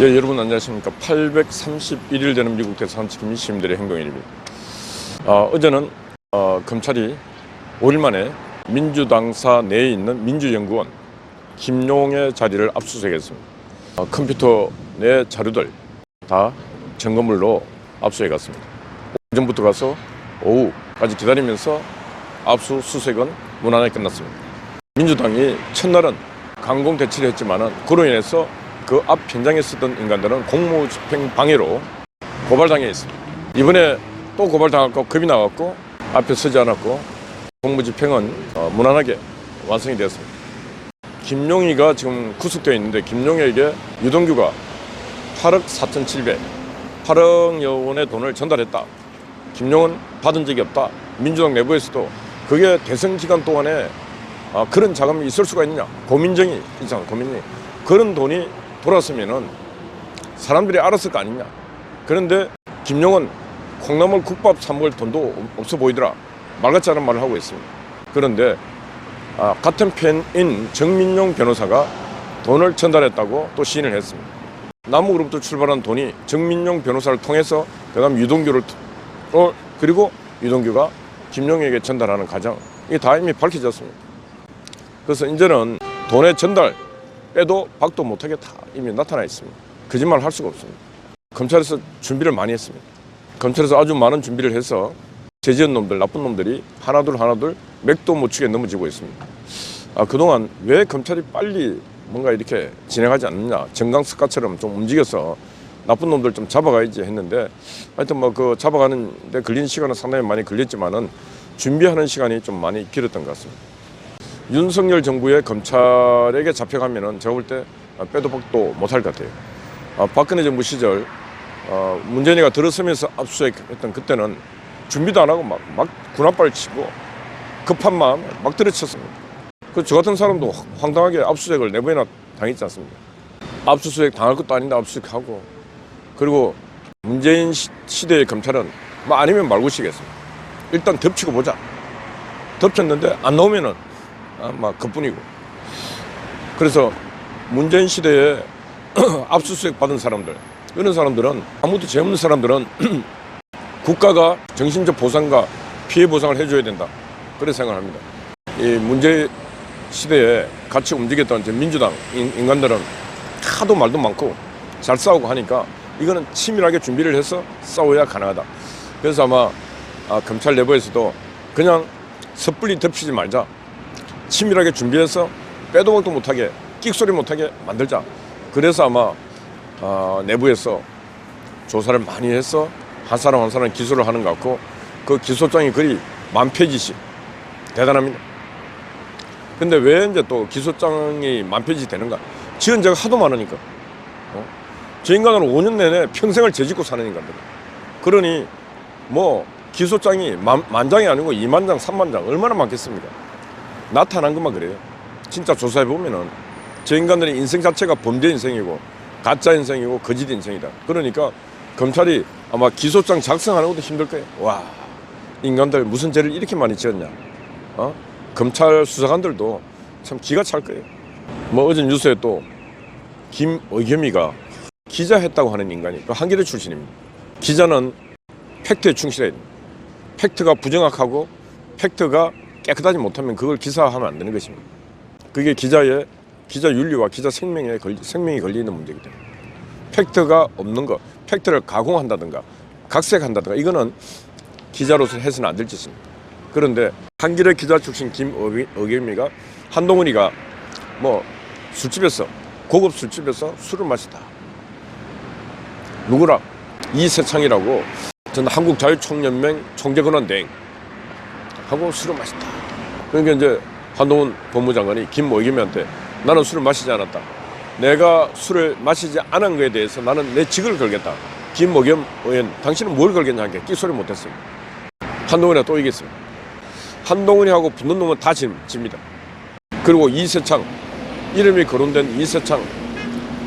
예, 여러분 안녕하십니까. 831일 되는 미국 대사관 지킴이 시민들의 행동일입니다. 어제는 검찰이 5일 만에 민주당사 내에 있는 민주연구원 김용의 자리를 압수수색했습니다. 컴퓨터 내 자료들 다 점검물로 압수해갔습니다. 오전부터 가서 오후까지 기다리면서 압수수색은 무난하게 끝났습니다. 민주당이 첫날은 강공대치를 했지만은 그로 인해서 그 앞 현장에 쓰던 인간들은 공무집행 방해로 고발당해 있습니다. 이번에 또 고발당했고 겁이 나갔고 앞에 서지 않았고 공무집행은 무난하게 완성이 되었습니다. 김용희가 지금 구속되어 있는데 김용희에게 유동규가 8억 4,700, 8억 원의 돈을 전달했다. 김용은 받은 적이 없다. 민주당 내부에서도 그게 대선 기간 동안에 그런 자금이 있을 수가 있느냐. 고민정이 있잖아, 고민이. 그런 돈이 돌았으면은 사람들이 알았을 거 아니냐. 그런데 김용은 콩나물 국밥 사 먹을 돈도 없어 보이더라. 말 같지 않은 말을 하고 있습니다. 그런데 같은 편인 정민용 변호사가 돈을 전달했다고 또 시인을 했습니다. 남욱으로부터 출발한 돈이 정민용 변호사를 통해서 그다음 유동규를 그리고 유동규가 김용에게 전달하는 과정, 이게 다 이미 밝혀졌습니다. 그래서 이제는 돈의 전달 빼도 박도 못하게 다 이미 나타나 있습니다. 거짓말 할 수가 없습니다. 검찰에서 준비를 많이 했습니다. 검찰에서 아주 많은 준비를 해서 죄지은 놈들, 나쁜 놈들이 하나둘 맥도 못 추게 넘어지고 있습니다. 그동안 왜 검찰이 빨리 뭔가 이렇게 진행하지 않느냐, 정강석가처럼 좀 움직여서 나쁜 놈들 좀 잡아가야지 했는데, 하여튼 뭐 그 잡아가는 데 걸린 시간은 상당히 많이 걸렸지만은 준비하는 시간이 좀 많이 길었던 것 같습니다. 윤석열 정부의 검찰에게 잡혀가면은 제가 볼 때 빼도 박도 못할 것 같아요. 박근혜 정부 시절 문재인이가 들어서면서 압수수색했던 그때는 준비도 안 하고 막 군합발 치고 급한 마음에 막 들이쳤습니다. 저 같은 사람도 황당하게 압수수색을 4번이나 당했지 않습니까? 압수수색 당할 것도 아닌데 압수수색하고, 그리고 문재인 시대의 검찰은 뭐 아니면 말고시겠습니다. 일단 덮치고 보자. 덮쳤는데 안 나오면은 막 그뿐이고. 그래서 문재인 시대에 압수수색 받은 사람들, 이런 사람들은, 아무도 죄 없는 사람들은 국가가 정신적 보상과 피해 보상을 해줘야 된다, 그렇게 생각합니다. 이 문재인 시대에 같이 움직였던 민주당 인간들은 하도 말도 많고 잘 싸우고 하니까 이거는 치밀하게 준비를 해서 싸워야 가능하다. 그래서 아마 검찰 내부에서도 그냥 섣불리 덮치지 말자, 치밀하게 준비해서 빼도 박도 못하게, 끽소리 못하게 만들자. 그래서 아마 내부에서 조사를 많이 해서 한 사람 한 사람 기소를 하는 것 같고, 그 기소장이 거의 10,000페이지씩 대단합니다. 근데 왜 이제 또 기소장이 10,000페이지 되는가? 지은 죄가 하도 많으니까. 저 인간은 5년 내내 평생을 죄짓고 사는 인간들. 그러니 뭐 기소장이 만 장이 아니고 2만 장, 3만 장 얼마나 많겠습니까? 나타난 것만 그래요. 진짜 조사해 보면은 저 인간들의 인생 자체가 범죄 인생이고 가짜 인생이고 거짓 인생이다. 그러니까 검찰이 아마 기소장 작성하는 것도 힘들 거예요. 와, 인간들 무슨 죄를 이렇게 많이 지었냐. 검찰 수사관들도 참 기가 찰 거예요. 뭐 어제 뉴스에 또 김의겸이가 기자 했다고 하는 인간이 한겨레 출신입니다. 기자는 팩트에 충실해야 됩니다. 팩트가 부정확하고 팩트가 깨끗하지 못하면 그걸 기사화하면 안 되는 것입니다. 그게 기자 윤리와 기자 생명이 걸리는 문제이기 때문에 팩트가 없는 거, 팩트를 가공한다든가 각색한다든가, 이거는 기자로서 해서는 안 될 짓입니다. 그런데 한겨레 기자 출신 김의겸이가 한동훈이가 뭐 술집에서, 고급 술집에서 술을 마시다. 누구라? 이세창이라고 전 한국자유총연맹 총재권한대행 하고 술을 마셨다. 그러니까 이제 한동훈 법무장관이 김의겸이한테 나는 술을 마시지 않았다. 내가 술을 마시지 않은 것에 대해서 나는 내 직을 걸겠다. 김의겸 의원, 당신은 뭘 걸겠냐 하니까 끽소리 못했습니다. 한동훈이가 또 이겼습니다. 한동훈이하고 붙는 놈은 다 집니다. 그리고 이세창, 이름이 거론된 이세창,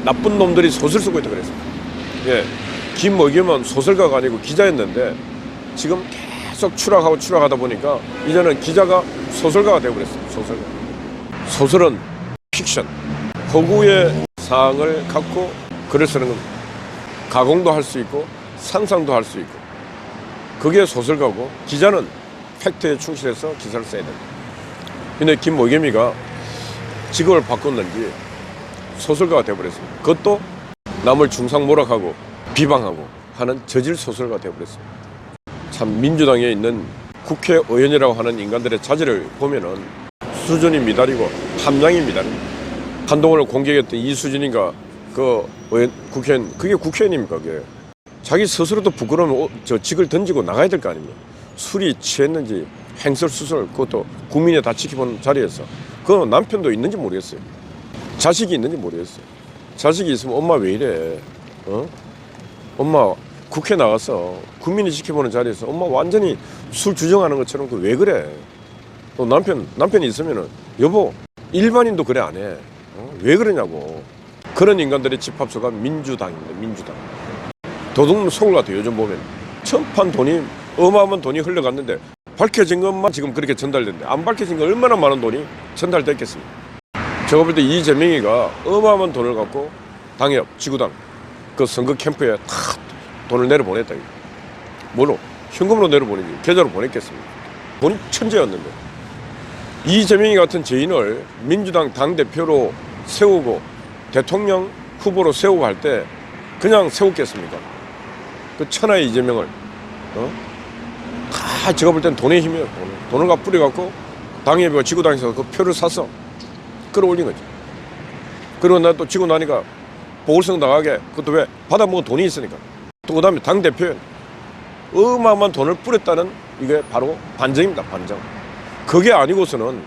나쁜 놈들이 소설 쓰고 있다고 그랬습니다. 예, 김의겸은 소설가가 아니고 기자였는데 지금 계속 추락하다 보니까 이제는 기자가 소설가가 되어버렸어요. 소설은 픽션, 허구의 사항을 갖고 글을 쓰는 건 가공도 할 수 있고 상상도 할 수 있고, 그게 소설가고, 기자는 팩트에 충실해서 기사를 써야 된다. 근데 김모겸이가 직업을 바꿨는지 소설가가 되어버렸습니다. 그것도 남을 중상모략하고 비방하고 하는 저질 소설가가 되어버렸습니다. 참 민주당에 있는 국회의원이라고 하는 인간들의 자질을 보면은 수준이 미달이고 함량이 미달입니다. 한동훈을 공격했던 이수진인가 그 국회의원, 그게 국회의원입니까? 그게 자기 스스로도 부끄러우면 저 직을 던지고 나가야 될 거 아닙니까? 술이 취했는지 행설수설, 그것도 국민이 다 지켜보는 자리에서, 그 남편도 있는지 모르겠어요. 자식이 있는지 모르겠어요. 자식이 있으면 엄마 왜 이래? 엄마 국회 나가서 국민이 지켜보는 자리에서 엄마 완전히 술 주정하는 것처럼 그 왜 그래? 또 남편이 있으면은 여보 일반인도 그래 안 해. 왜 그러냐고. 그런 인간들의 집합소가 민주당입니다. 민주당. 도둑놈 속을 같아요. 요즘 보면 천판 돈이, 어마어마한 돈이 흘러갔는데 밝혀진 것만 지금 그렇게 전달된대. 안 밝혀진 거 얼마나 많은 돈이 전달됐겠습니까? 제가 볼 때 이재명이가 어마어마한 돈을 갖고 당협, 지구당 그 선거 캠프에 다 돈을 내려보냈다. 뭘로? 현금으로 내려보내지 계좌로 보냈겠습니까? 돈이 천재였는데. 이재명이 같은 죄인을 민주당 당대표로 세우고 대통령 후보로 세우고 할 때 그냥 세웠겠습니까? 그 천하의 이재명을 다 제가 볼 땐 돈의 힘이에요. 돈을 가 뿌려갖고 당협이고 지구당에서 그 표를 사서 끌어올린 거죠. 그리고 나 또 지고 나니까 보궐선거 나가게, 그것도 왜? 받아먹은 돈이 있으니까. 또 그 다음에 당대표에 어마어마한 돈을 뿌렸다는, 이게 바로 반정입니다. 반정. 그게 아니고서는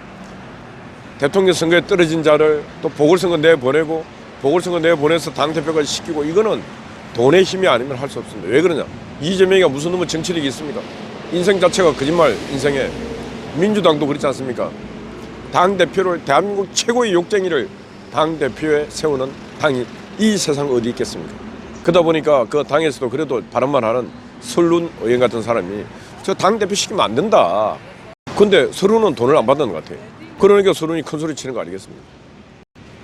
대통령 선거에 떨어진 자를 또 보궐선거 내보내고, 보궐선거 내보내서 당대표까지 시키고, 이거는 돈의 힘이 아니면 할 수 없습니다. 왜 그러냐? 이재명이가 무슨 놈의 정치력이 있습니까? 인생 자체가 거짓말 인생에. 민주당도 그렇지 않습니까? 당대표를, 대한민국 최고의 욕쟁이를 당대표에 세우는 당이 이 세상 어디 있겠습니까? 그러다 보니까 그 당에서도 그래도 바람만 하는 설룬 의원 같은 사람이 저 당대표 시키면 안 된다. 근데 설룬은 돈을 안 받는 것 같아요. 그러니까 설룬이 큰 소리 치는 거 아니겠습니까?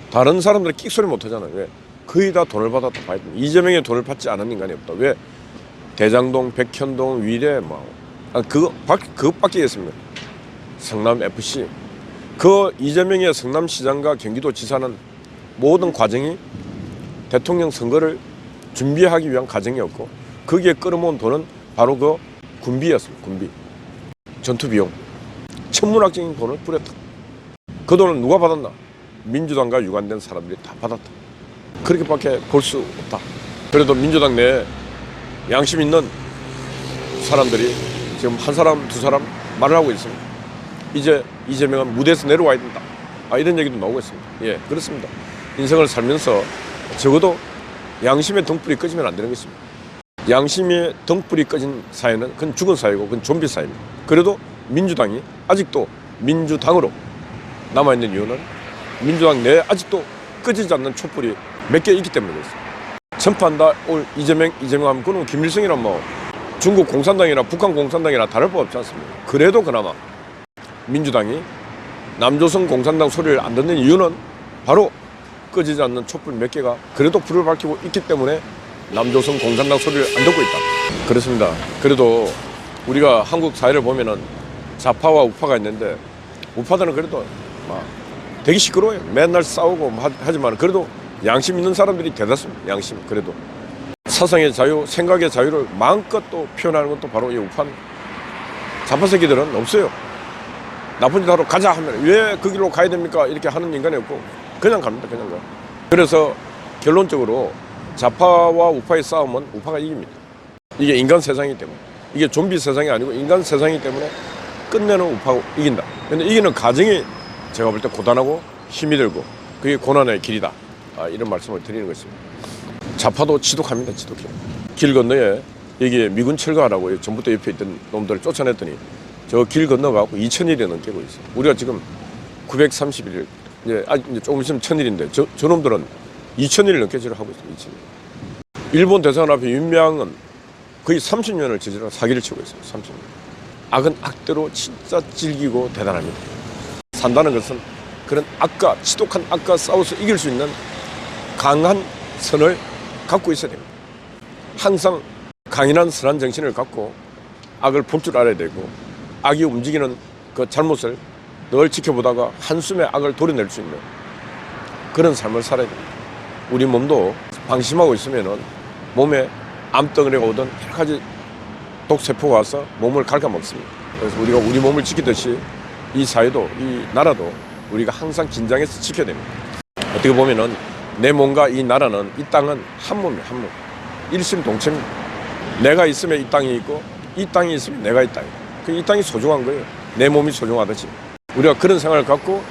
다른 사람들은 끽소리 못 하잖아요. 왜? 거의 다 돈을 받았다 봐야 됩니다. 이재명이 돈을 받지 않은 인간이 없다. 왜? 대장동, 백현동, 위례, 그것밖에 있습니다. 성남FC. 그 이재명의 성남시장과 경기도지사는 모든 과정이 대통령 선거를 준비하기 위한 과정이었고, 거기에 끌어모은 돈은 바로 그 군비였습니다. 군비. 전투비용. 천문학적인 돈을 뿌렸다. 그 돈을 누가 받았나? 민주당과 유관된 사람들이 다 받았다. 그렇게밖에 볼 수 없다. 그래도 민주당 내에 양심 있는 사람들이 지금 한 사람, 두 사람 말을 하고 있습니다. 이제 이재명은 무대에서 내려와야 된다. 이런 얘기도 나오고 있습니다. 예, 그렇습니다. 인생을 살면서 적어도 양심의 등불이 꺼지면 안 되는 것입니다. 양심의 등불이 꺼진 사회는 그건 죽은 사회고 그건 좀비 사회입니다. 그래도 민주당이 아직도 민주당으로 남아있는 이유는 민주당 내에 아직도 꺼지지 않는 촛불이 몇 개 있기 때문에 그렇습니다. 전판다 오늘 이재명 하면 그는 김일성이나 뭐 중국 공산당이나 북한 공산당이나 다를 바 없지 않습니까? 그래도 그나마 민주당이 남조선 공산당 소리를 안 듣는 이유는 바로 꺼지지 않는 촛불 몇 개가 그래도 불을 밝히고 있기 때문에 남조선 공산당 소리를 안 듣고 있다. 그렇습니다. 그래도 우리가 한국 사회를 보면은 좌파와 우파가 있는데, 우파들은 그래도 되게 시끄러워요. 맨날 싸우고 하지만 그래도 양심 있는 사람들이 대다수입니다. 양심. 그래도 사상의 자유, 생각의 자유를 마음껏 또 표현하는 것도 바로 이 우파. 좌파 새끼들은 없어요. 나쁜 짓 하러 가자 하면 왜 그 길로 가야 됩니까? 이렇게 하는 인간이 없고 그냥 갑니다. 그냥 가. 그래서 결론적으로 좌파와 우파의 싸움은 우파가 이깁니다. 이게 인간 세상이기 때문에. 이게 좀비 세상이 아니고 인간 세상이기 때문에 끝내는 우파가 이긴다. 근데 이기는 과정이 제가 볼 때 고단하고 힘이 들고 그게 고난의 길이다. 이런 말씀을 드리는 것입니다. 좌파도 지독합니다. 지독해요. 길 건너에 여기에 미군 철거하라고 전부터 옆에 있던 놈들을 쫓아냈더니 저 길 건너가고 2,000일이 넘게 있어요. 우리가 지금 931일, 이제 조금 있으면 1,000일인데 저 놈들은 2,000일을 넘게 저를 하고 있어요. 2,000일. 일본 대사관 앞에 윤명은 거의 30년을 저지르고 사기를 치고 있어요. 30년. 악은 악대로 진짜 즐기고 대단합니다. 산다는 것은 그런 악과 지독한 악과 싸워서 이길 수 있는 강한 선을 갖고 있어야 됩니다. 항상 강인한 선한 정신을 갖고 악을 볼 줄 알아야 되고, 악이 움직이는 그 잘못을 늘 지켜보다가 한숨에 악을 도려낼 수 있는 그런 삶을 살아야 됩니다. 우리 몸도 방심하고 있으면은 몸에 암덩어리가 오든 여러 가지 독세포가 와서 몸을 갉아먹습니다. 그래서 우리가 우리 몸을 지키듯이 이 사회도, 이 나라도 우리가 항상 긴장해서 지켜야 됩니다. 어떻게 보면은 내 몸과 이 나라는, 이 땅은 한 몸이에요, 한 몸. 일심동체입니다. 내가 있으면 이 땅이 있고, 이 땅이 있으면 내가 이 땅이에요. 이 땅이 소중한 거예요. 내 몸이 소중하듯이. 우리가 그런 생각을 갖고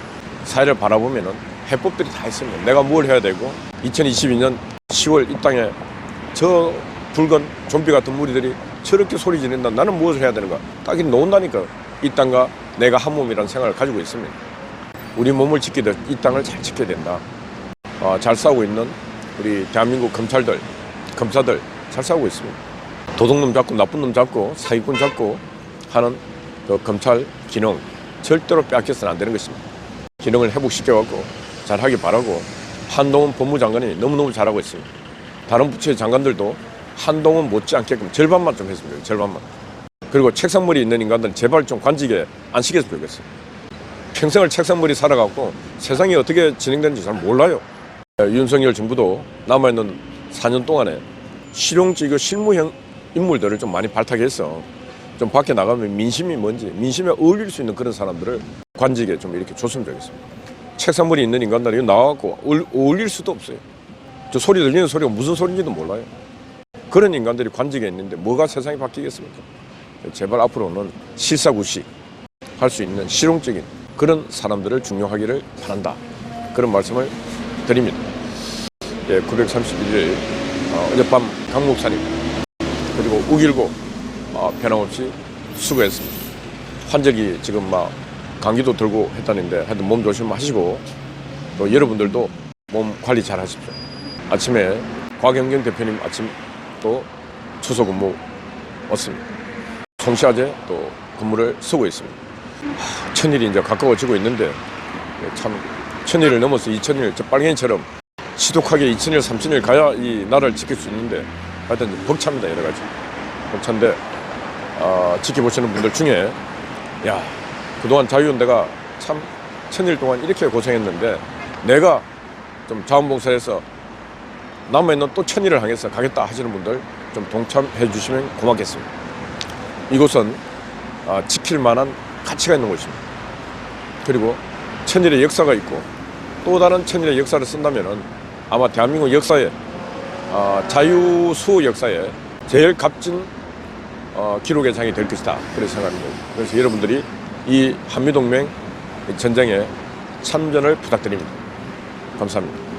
사회를 바라보면은 해법들이 다 있습니다. 내가 뭘 해야 되고, 2022년 10월 이 땅에 저 붉은 좀비 같은 무리들이 저렇게 소리 지른다. 나는 무엇을 해야 되는가? 딱 이렇게 놓는다니까. 이 땅과 내가 한 몸이라는 생각을 가지고 있습니다. 우리 몸을 지키듯 이 땅을 잘 지켜야 된다. 잘 싸우고 있는 우리 대한민국 검찰들, 검사들 잘 싸우고 있습니다. 도둑놈 잡고 나쁜 놈 잡고 사기꾼 잡고 하는 그 검찰 기능 절대로 빼앗겨서는 안 되는 것입니다. 기능을 회복시켜갖고 잘하기 바라고, 한동훈 법무장관이 너무너무 잘하고 있습니다. 다른 부처의 장관들도 한동훈 못지않게끔 절반만 좀 했으면 좋겠어요. 절반만. 그리고 책상머리 있는 인간들은 제발 좀 관직에 안 시켰으면 좋겠어요. 평생을 책상머리 살아갖고 세상이 어떻게 진행되는지 잘 몰라요. 윤석열 정부도 남아있는 4년 동안에 실용적이고 실무형 인물들을 좀 많이 발탁해서 좀 밖에 나가면 민심이 뭔지, 민심에 어울릴 수 있는 그런 사람들을 관직에 좀 이렇게 줬으면 좋겠습니다. 책상머리 있는 인간들이 나와갖고 어울릴 수도 없어요. 저 소리 들리는 소리가 무슨 소리인지도 몰라요. 그런 인간들이 관직에 있는데 뭐가 세상이 바뀌겠습니까? 제발 앞으로는 실사구시 할 수 있는 실용적인 그런 사람들을 중용하기를 바란다. 그런 말씀을 드립니다. 931일 어젯밤 강 목사님 그리고 5.19 변함없이 수고했습니다. 환절기 지금 막 감기도 들고 했다는데 하여튼 몸 조심하시고, 또 여러분들도 몸 관리 잘 하십시오. 아침에 곽영경 대표님 아침 또 추석 근무 왔습니다. 송시아제 또 근무를 쓰고 있습니다. 천일이 이제 가까워지고 있는데 참 천일을 넘어서 2000일 저 빨갱이처럼 지독하게 2000일 3000일 가야 이 나라를 지킬 수 있는데 하여튼 벅찹니다. 여러 가지 벅찬데 지켜보시는 분들 중에 야 그동안 자유연대가 참 1000일 동안 이렇게 고생했는데 내가 좀 자원봉사해서 남아있는 또 1000일을 향해서 가겠다 하시는 분들 좀 동참해 주시면 고맙겠습니다. 이곳은 지킬 만한 가치가 있는 곳입니다. 그리고 1000일의 역사가 있고 또 다른 1000일의 역사를 쓴다면은 아마 대한민국 역사에 자유수호 역사에 제일 값진 기록의 장이 될 것이다. 그렇게 생각합니다. 그래서 여러분들이 이 한미동맹 전쟁에 참전을 부탁드립니다. 감사합니다.